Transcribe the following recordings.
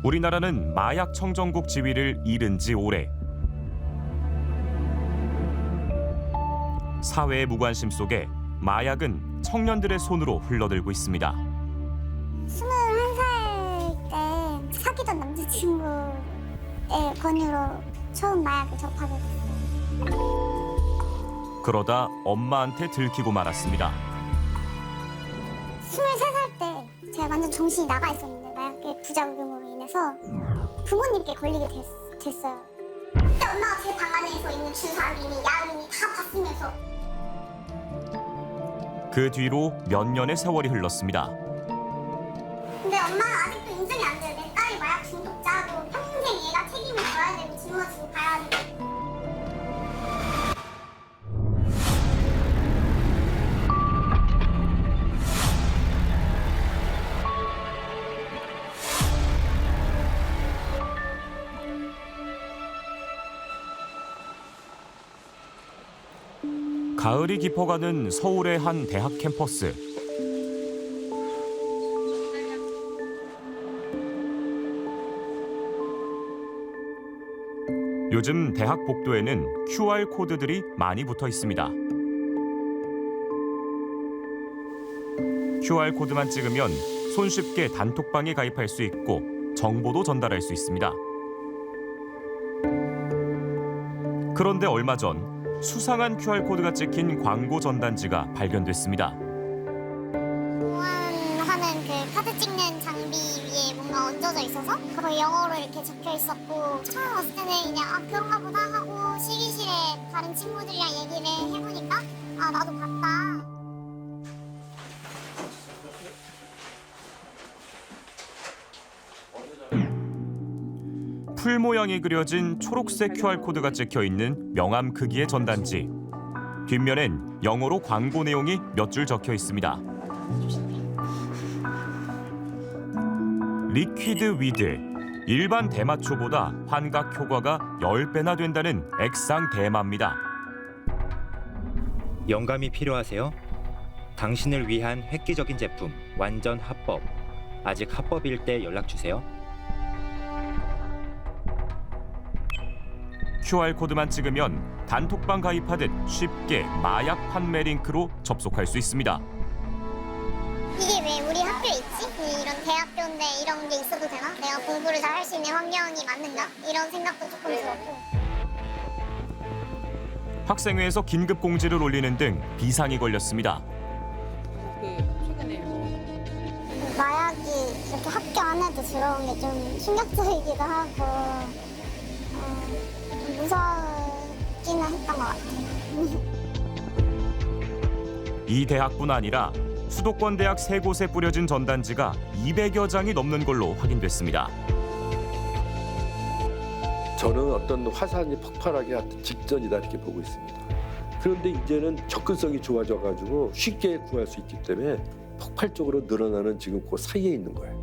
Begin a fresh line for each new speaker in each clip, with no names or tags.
우리나라는 마약 청정국 지위를 잃은 지 오래. 사회의 무관심 속에 마약은 청년들의 손으로 흘러들고 있습니다.
21살 때 사귀던 남자친구의 권유로 처음 마약을 접하게 됐어요.
그러다 엄마한테 들키고 말았습니다.
23살 때 제가 완전 정신이 나가 있었는데 마약의 부작용으로 인해서 부모님께 걸리게 됐어요. 그때 엄마가 제 방 안에서 있는 주사님이 야님이 다 봤으면서
그 뒤로 몇 년의 세월이 흘렀습니다.
근데 엄마는 아직도 인정이 안 돼요. 내 딸이 마약 중독자고 평생 얘가 책임을 져야 되고 짊어지고 가야 되고.
가을이 깊어가는 서울의 한 대학 캠퍼스. 요즘 대학 복도에는 QR코드들이 많이 붙어 있습니다. QR코드만 찍으면 손쉽게 단톡방에 가입할 수 있고 정보도 전달할 수 있습니다. 그런데 얼마 전 수상한 QR코드가 찍힌 광고 전단지가 발견됐습니다.
보안하는 그 카드 찍는 장비 위에 뭔가 얹어져 있어서 그거 영어로 이렇게 적혀 있었고 처음 왔을 때는 그냥 그런가 보다 하고 실기실에 다른 친구들이랑 얘기를 해보니까 나도 봤다.
풀 모양이 그려진 초록색 QR코드가 찍혀 있는 명함 크기의 전단지. 뒷면엔 영어로 광고 내용이 몇 줄 적혀 있습니다. 리퀴드 위드. 일반 대마초보다 환각 효과가 10배나 된다는 액상 대마입니다.
영감이 필요하세요? 당신을 위한 획기적인 제품, 완전 합법. 아직 합법일 때 연락주세요.
QR코드만 찍으면 단톡방 가입하듯 쉽게 마약 판매 링크로 접속할 수 있습니다.
이게 왜 우리 학교에 있지? 이런 대학교인데 이런 게 있어도 되나? 내가 공부를 잘 할 수 있는 환경이 맞는가? 이런 생각도 조금 들었고.
학생회에서 긴급 공지를 올리는 등 비상이 걸렸습니다.
최근에
마약이 이렇게 학교 안에도 들어온 게 좀 충격적이기도 하고 좀 무섭기는 했던 것 같아요.
이 대학뿐 아니라 수도권 대학 3곳에 뿌려진 전단지가 200여 장이 넘는 걸로 확인됐습니다.
저는 어떤 화산이 폭발하기 직전이다 이렇게 보고 있습니다. 그런데 이제는 접근성이 좋아져가지고 쉽게 구할 수 있기 때문에 폭발적으로 늘어나는 지금 그 사이에 있는 거예요.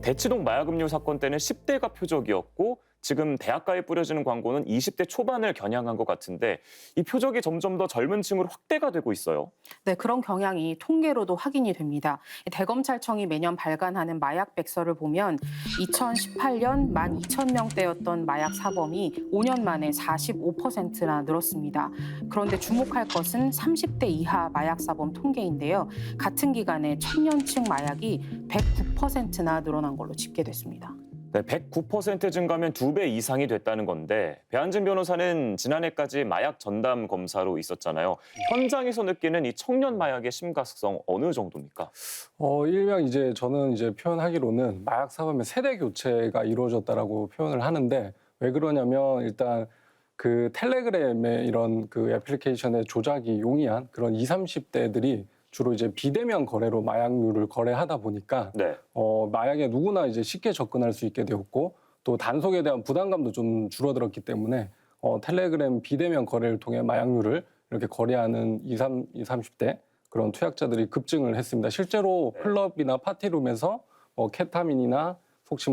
대치동 마약음료 사건 때는 10대가 표적이었고 지금 대학가에 뿌려지는 광고는 20대 초반을 겨냥한 것 같은데 이 표적이 점점 더 젊은 층으로 확대가 되고 있어요.
네, 그런 경향이 통계로도 확인이 됩니다. 대검찰청이 매년 발간하는 마약 백서를 보면 2018년 12,000명대였던 마약 사범이 5년 만에 45%나 늘었습니다. 그런데 주목할 것은 30대 이하 마약 사범 통계인데요. 같은 기간에 청년층 마약이 109%나 늘어난 걸로 집계됐습니다.
네, 109% 증가면 2배 이상이 됐다는 건데 배한진 변호사는 지난해까지 마약 전담 검사로 있었잖아요. 현장에서 느끼는 이 청년 마약의 심각성 어느 정도입니까?
일명 저는 표현하기로는 마약 사범의 세대 교체가 이루어졌다라고 표현을 하는데 왜 그러냐면 일단 그 텔레그램의 이런 그 애플리케이션의 조작이 용이한 그런 20, 30대들이 주로 비대면 거래로 마약류를 거래하다 보니까
네.
마약에 누구나 쉽게 접근할 수 있게 되었고 또 단속에 대한 부담감도 좀 줄어들었기 때문에 텔레그램 비대면 거래를 통해 마약류를 이렇게 거래하는 20, 30대 그런 투약자들이 급증을 했습니다. 실제로 클럽이나 파티룸에서 케타민이나 혹시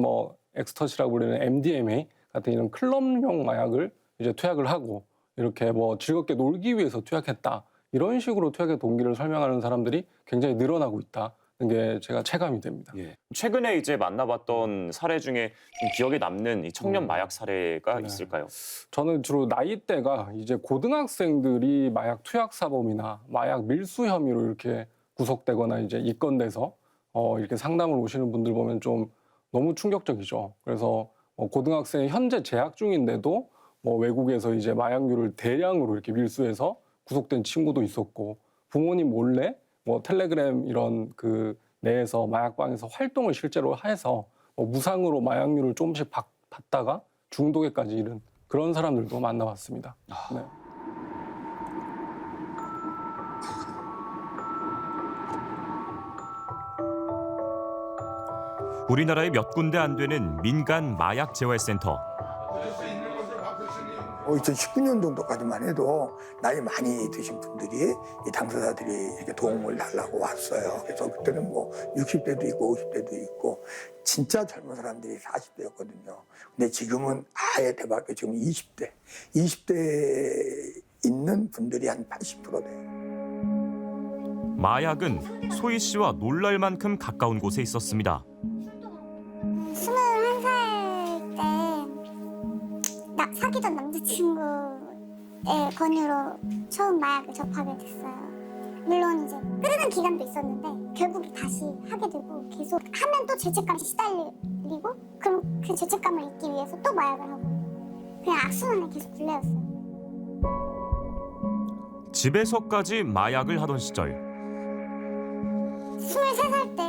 엑스터시라고 부르는 MDMA 같은 이런 클럽용 마약을 투약을 하고 이렇게 즐겁게 놀기 위해서 투약했다. 이런 식으로 투약의 동기를 설명하는 사람들이 굉장히 늘어나고 있다. 게 제가 체감이 됩니다.
예. 최근에 이제 만나봤던 사례 중에 좀 기억에 남는 이 청년 마약 사례가
네.
있을까요?
저는 주로 나이대가 이제 고등학생들이 마약 투약 사범이나 마약 밀수 혐의로 이렇게 구속되거나 이제 입건돼서 이렇게 상담을 오시는 분들 보면 좀 너무 충격적이죠. 그래서 고등학생이 현재 재학 중인데도 외국에서 이제 마약류를 대량으로 이렇게 밀수해서 구속된 친구도 있었고, 부모님 몰래 텔레그램 이런 그 내에서 마약방에서 활동을 실제로 해서 무상으로 마약류를 조금씩 받다가 중독에까지 이른 그런 사람들도 만나봤습니다. 네.
우리나라에 몇 군데 안 되는 민간 마약 재활센터.
2019년 정도까지만 해도 나이 많이 드신 분들이 이 당사자들이 이렇게 도움을 달라고 왔어요. 그래서 그때는 60대도 있고 50대도 있고 진짜 젊은 사람들이 40대였거든요. 근데 지금은 아예 대박이에요. 지금 20대에 있는 분들이 한 80% 돼요.
마약은 소희 씨와 놀랄 만큼 가까운 곳에 있었습니다.
21살 때 사귀던 남자친구의 권유로 처음 마약을 접하게 됐어요. 물론 이제 끄르는 기간도 있었는데 결국 다시 하게 되고, 계속 하면 또 죄책감이 시달리고, 그럼 그 죄책감을 잊기 위해서 또 마약을 하고, 그냥 악순환에 계속 굴레였어요.
집에서까지 마약을 하던 시절.
23살 때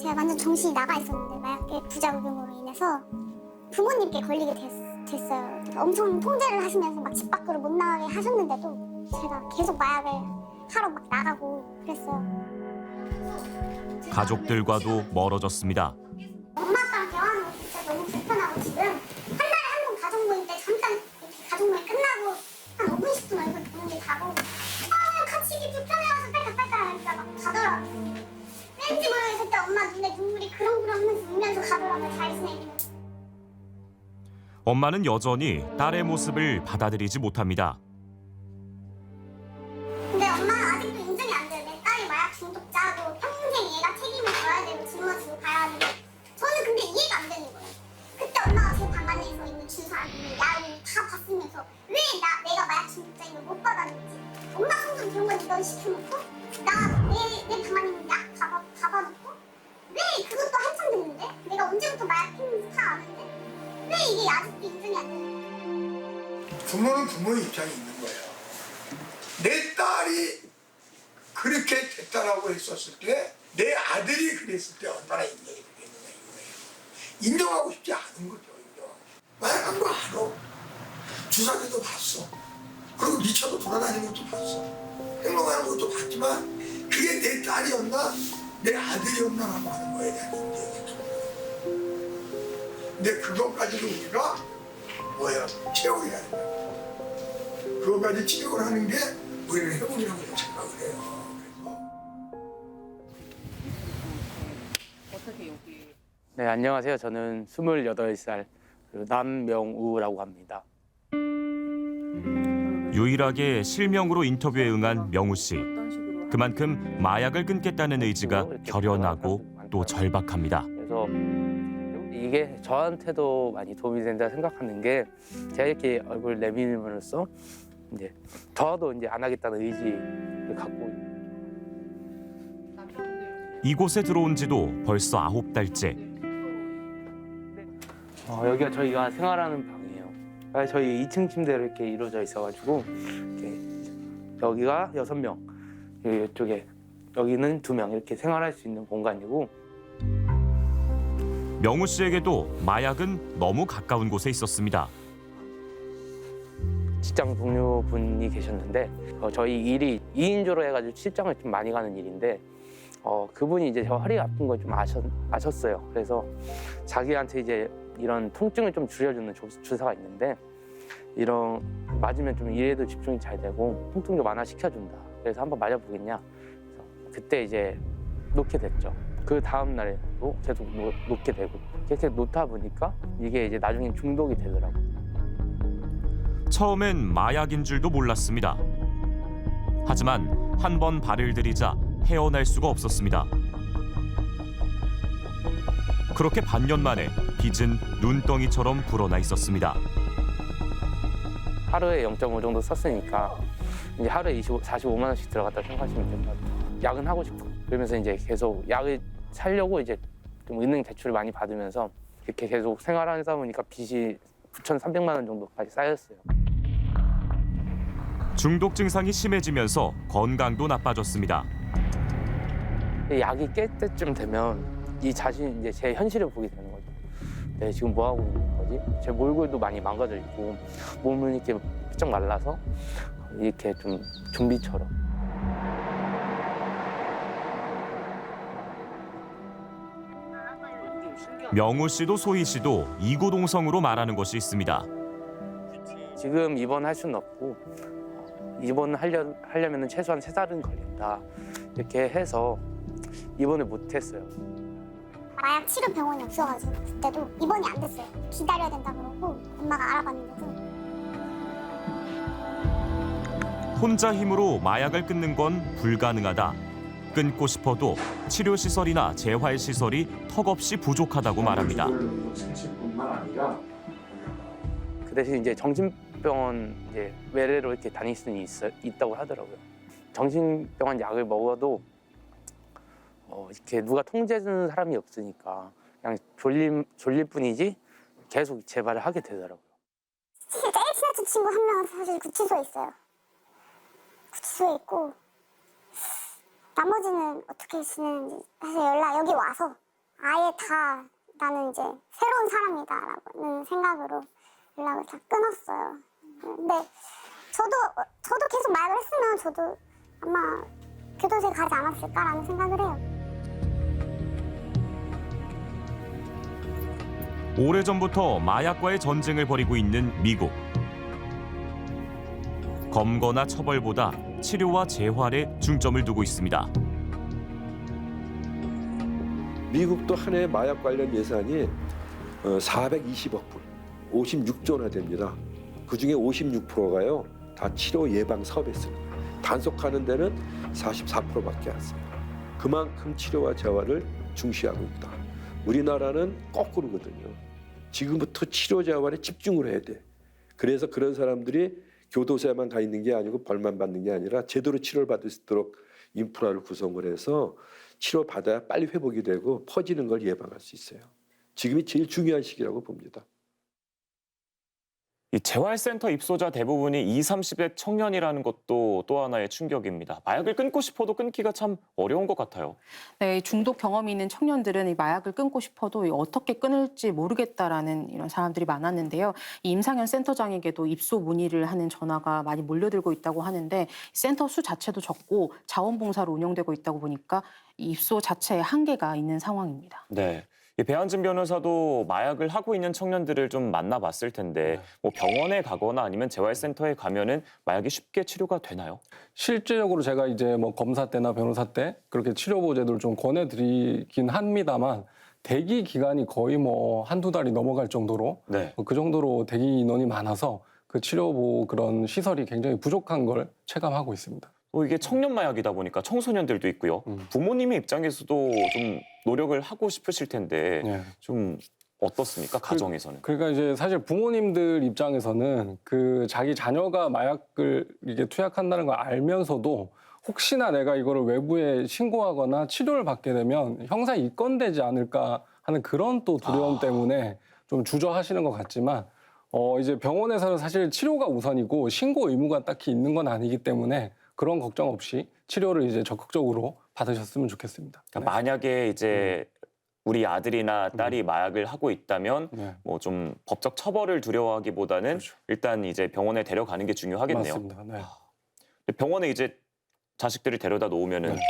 제가 완전 정신이 나가 있었는데 마약의 부작용으로 인해서 부모님께 걸리게 됐어요. 엄청 통제를 하시면서 막 집 밖으로 못 나가게 하셨는데도 제가 계속 마약을 하러 막 나가고 그랬어요.
가족들과도 멀어졌습니다.
엄마 아빠랑 대화하는 거 진짜 너무 불편하고, 지금 한 달에 한 번 가족 모임 때 잠깐 이렇게 가족 모임 끝나고 한 5분 10분 얼굴 보는 게 다고, 같이 이게 불편해가지고 빨까 하니까 막 가더라고요. 왠지 모르게 그때 엄마 눈에 눈물이 그렁그렁 하면서 울면서 가더라고요. 잘 지내기는.
엄마는 여전히 딸의 모습을 받아들이지 못합니다.
근데 엄마는 아직도 인정이 안 돼요. 내 딸이 마약 중독자고 평생 얘가 책임을 져야 되고 짊어지고 가야 하는데, 저는 근데 이해가 안 되는 거예요. 그때 엄마가 제 방 안에 서 있는 주사위, 야구 다 봤으면서 왜 내가 마약 중독자인 걸 못 받았는지, 엄마 성적 이런 건 이건 시켜놓고 내 방 안에 있는 약 잡아놓고, 왜 그것도 한참 됐는데 내가 언제부터 마약 했는지 다 아는데 왜 이게 아직도 인정이 안 되는 거예요.
부모는 부모의 입장이 있는 거예요. 내 딸이 그렇게 됐다라고 했었을 때, 내 아들이 그랬을 때 얼마나 인정이 되겠느냐 이거예요. 인정하고 싶지 않은 거죠. 마약한 거 알아. 주사기도 봤어. 그리고 미쳐도 돌아다니는 것도 봤어. 행동하는 것도 봤지만 그게 내 딸이었나 내 아들이었나라고 하는 거에 대한 인정이죠. 근데 그것까지도 우리가 체험이라는 거예요. 그것까지 체험을 하는 게 우리는 해보이라고 생각을 해요.
네, 안녕하세요. 저는 28살 남명우라고 합니다.
유일하게 실명으로 인터뷰에 응한 명우 씨. 그만큼 마약을 끊겠다는 의지가 결연하고 또 절박합니다.
그래서 이게 저한테도 많이 도움이 된다 생각하는 게, 제가 이렇게 얼굴 내밀므로써 이제 저도 이제 안 하겠다는 의지를 갖고
이곳에 들어온 지도 벌써 9달째.
여기가 저희가 생활하는 방이에요. 저희 2층 침대로 이렇게 이루어져 있어가지고 이렇게 여기가 6명, 이쪽에 여기는 2명 이렇게 생활할 수 있는 공간이고.
명우 씨에게도 마약은 너무 가까운 곳에 있었습니다.
직장 동료분이 계셨는데 저희 일이 2인조로 해가지고 출장을 좀 많이 가는 일인데 그분이 이제 저 허리 아픈 걸 좀 아셨어요. 그래서 자기한테 이제 이런 통증을 좀 줄여주는 주사가 있는데, 이런 맞으면 좀 일에도 집중이 잘 되고 통증도 완화시켜준다. 그래서 한번 맞아보겠냐. 그래서 그때 이제 놓게 됐죠. 그 다음 날에도 계속 놓게 되고, 계속 놓다 보니까 이게 이제 나중엔 중독이 되더라고요.
처음엔 마약인 줄도 몰랐습니다. 하지만 한 번 발을 들이자 헤어날 수가 없었습니다. 그렇게 반년 만에 빚은 눈덩이처럼 불어나 있었습니다.
하루에 0.5 정도 썼으니까 이제 하루에 45만 원씩 들어갔다 생각하시면 될 것 같아요. 야근하고 싶어. 그러면서 이제 계속 약을 살려고 이제 좀 은행 대출을 많이 받으면서 이렇게 계속 생활하다 보니까 빚이 9,300만 원 정도까지 쌓였어요.
중독 증상이 심해지면서 건강도 나빠졌습니다.
약이 깰 때쯤 되면 이 자신이 이제 제 현실을 보게 되는 거죠. 내가 지금 뭐 하고 있는 거지? 제 몰골도 많이 망가져 있고 몸은 이렇게 부쩍 말라서 이렇게 좀 좀비처럼.
명우 씨도 소희 씨도 이구동성으로 말하는 것이 있습니다.
지금 입원할 수는 없고 입원하려면 최소한 3달은 걸린다. 이렇게 해서 입원을 못했어요.
마약 치료 병원이 없어가지고 그때도 입원이 안 됐어요. 기다려야 된다 그러고 엄마가 알아봤는데도
혼자 힘으로 마약을 끊는 건 불가능하다. 끊고 싶어도 치료 시설이나 재활 시설이 턱없이 부족하다고 말합니다.
그 대신 이제 정신병원 이제 외래로 이렇게 다닐 수는 있다고 하더라고요. 정신병원 약을 먹어도 이렇게 누가 통제해주는 사람이 없으니까 그냥 졸릴 뿐이지 계속 재발을 하게 되더라고요.
제일 친했던 친구 한 명은 사실 구치소에 있어요. 구치소에 있고 나머지는 어떻게 지내는지 사실 여기 와서 아예 다 나는 이제 새로운 사람이다라는 생각으로 연락을 다 끊었어요. 근데 저도 계속 마약을 했으면 저도 아마 교도소에 가지 않았을까라는 생각을 해요.
오래전부터 마약과의 전쟁을 벌이고 있는 미국. 검거나 처벌보다 치료와 재활에 중점을 두고 있습니다.
미국도 한 해 마약 관련 예산이 420억 불, 56조나 됩니다. 그중에 56%가요 다 치료 예방 사업에 씁니다. 단속하는 데는 44%밖에 안 써요. 그만큼 치료와 재활을 중시하고 있다. 우리나라는 거꾸로거든요. 지금부터 치료 재활에 집중을 해야 돼. 그래서 그런 사람들이 교도소에만 가 있는 게 아니고 벌만 받는 게 아니라 제대로 치료를 받을 수 있도록 인프라를 구성을 해서 치료받아야 빨리 회복이 되고 퍼지는 걸 예방할 수 있어요. 지금이 제일 중요한 시기라고 봅니다.
이 재활센터 입소자 대부분이 20, 30대 청년이라는 것도 또 하나의 충격입니다. 마약을 끊고 싶어도 끊기가 참 어려운 것 같아요.
네, 중독 경험이 있는 청년들은 이 마약을 끊고 싶어도 어떻게 끊을지 모르겠다라는 이런 사람들이 많았는데요. 이 임상현 센터장에게도 입소 문의를 하는 전화가 많이 몰려들고 있다고 하는데 센터 수 자체도 적고 자원봉사로 운영되고 있다고 보니까 이 입소 자체에 한계가 있는 상황입니다.
네. 이 배한진 변호사도 마약을 하고 있는 청년들을 좀 만나봤을 텐데 뭐 병원에 가거나 아니면 재활센터에 가면은 마약이 쉽게 치료가 되나요?
실질적으로 제가 이제 뭐 검사 때나 변호사 때 그렇게 치료보 제도를 좀 권해드리긴 합니다만 대기 기간이 거의 뭐 한두 달이 넘어갈 정도로
네.
그 정도로 대기 인원이 많아서 그 치료보 그런 시설이 굉장히 부족한 걸 체감하고 있습니다.
또 이게 청년 마약이다 보니까 청소년들도 있고요. 부모님의 입장에서도 좀 노력을 하고 싶으실 텐데
네.
좀 어떻습니까? 가정에서는.
그러니까 이제 사실 부모님들 입장에서는 그 자기 자녀가 마약을 이게 투약한다는 걸 알면서도 혹시나 내가 이거를 외부에 신고하거나 치료를 받게 되면 형사 입건되지 않을까 하는 그런 또 두려움 때문에 좀 주저하시는 것 같지만 이제 병원에서는 사실 치료가 우선이고 신고 의무가 딱히 있는 건 아니기 때문에 그런 걱정 없이 치료를 이제 적극적으로 받으셨으면 좋겠습니다.
그러니까 만약에 이제 우리 아들이나 딸이 마약을 하고 있다면
네.
뭐 좀 법적 처벌을 두려워하기보다는
그렇죠.
일단 이제 병원에 데려가는 게 중요하겠네요.
맞습니다. 네.
근데 병원에 이제 자식들을 데려다 놓으면은
네.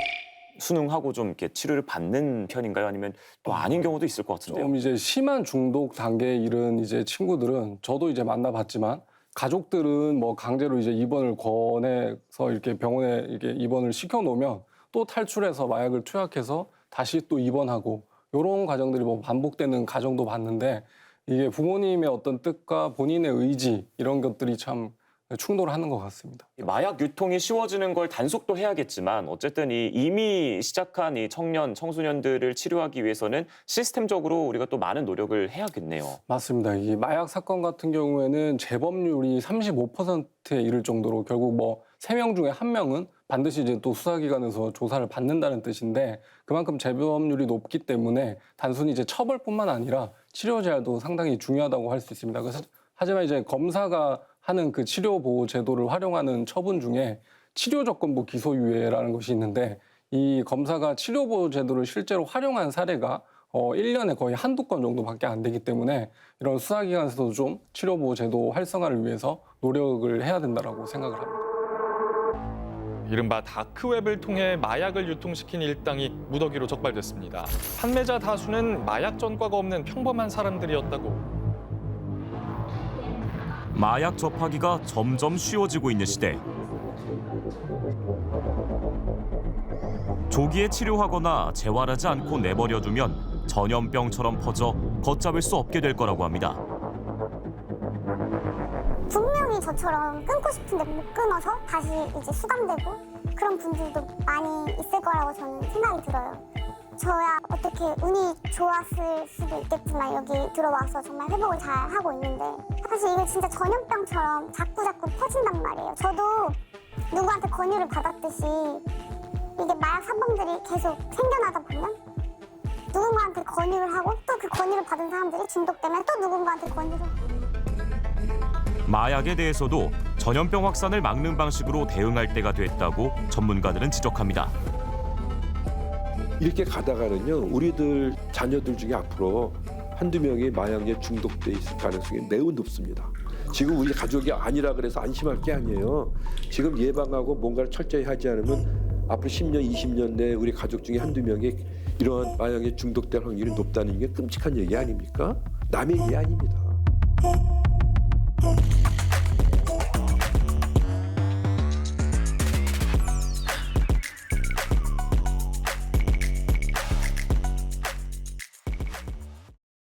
수능하고 좀 이렇게 치료를 받는 편인가요? 아니면 또 아닌 경우도 있을 것 같은데요.
좀 이제 심한 중독 단계에 이른 이제 친구들은 저도 이제 만나봤지만 가족들은 뭐 강제로 이제 입원을 권해서 이렇게 병원에 이렇게 입원을 시켜놓으면 또 탈출해서 마약을 투약해서 다시 또 입원하고 이런 과정들이 뭐 반복되는 가정도 봤는데 이게 부모님의 어떤 뜻과 본인의 의지 이런 것들이 참 충돌하는 것 같습니다.
이 마약 유통이 쉬워지는 걸 단속도 해야겠지만 어쨌든 이 이미 시작한 이 청년, 청소년들을 치료하기 위해서는 시스템적으로 우리가 또 많은 노력을 해야겠네요.
맞습니다. 이 마약 사건 같은 경우에는 재범률이 35%에 이를 정도로 결국 뭐 3명 중에 1명은 반드시 이제 또 수사기관에서 조사를 받는다는 뜻인데 그만큼 재범률이 높기 때문에 단순히 이제 처벌뿐만 아니라 치료 제한도 상당히 중요하다고 할 수 있습니다. 그래서 하지만 이제 검사가 하는 그 치료 보호 제도를 활용하는 처분 중에 치료 조건부 기소유예라는 것이 있는데 이 검사가 치료 보호 제도를 실제로 활용한 사례가 1년에 거의 한두 건 정도밖에 안 되기 때문에 이런 수사기관에서도 좀 치료 보호 제도 활성화를 위해서 노력을 해야 된다라고 생각을 합니다.
이른바 다크웹을 통해 마약을 유통시킨 일당이 무더기로 적발됐습니다. 판매자 다수는 마약 전과가 없는 평범한 사람들이었다고.
마약 접하기가 점점 쉬워지고 있는 시대. 조기에 치료하거나 재활하지 않고 내버려두면 전염병처럼 퍼져 걷잡을 수 없게 될 거라고 합니다.
분명히 저처럼 끊고 싶은데 못 끊어서 다시 이제 수감되고 그런 분들도 많이 있을 거라고 저는 생각이 들어요. 저야 어떻게 운이 좋았을 수도 있겠지만 여기 들어와서 정말 회복을 잘 하고 있는데 사실 이거 진짜 전염병처럼 자꾸 퍼진단 말이에요. 저도 누구한테 권유를 받았듯이 이게 마약 사범들이 계속 생겨나다 보면 누군가한테 권유를 하고 또 그 권유를 받은 사람들이 중독되면 또 누군가한테 권유를 하고.
마약에 대해서도 전염병 확산을 막는 방식으로 대응할 때가 됐다고 전문가들은 지적합니다.
이렇게 가다가는요, 우리들 자녀들 중에 앞으로 한두 명이 마약에 중독돼 있을 가능성이 매우 높습니다. 지금 우리 가족이 아니라 그래서 안심할 게 아니에요. 지금 예방하고 뭔가를 철저히 하지 않으면 앞으로 10년, 20년 내에 우리 가족 중에 한두 명이 이러한 마약에 중독될 확률이 높다는 게 끔찍한 얘기 아닙니까? 남의 얘기 아닙니다.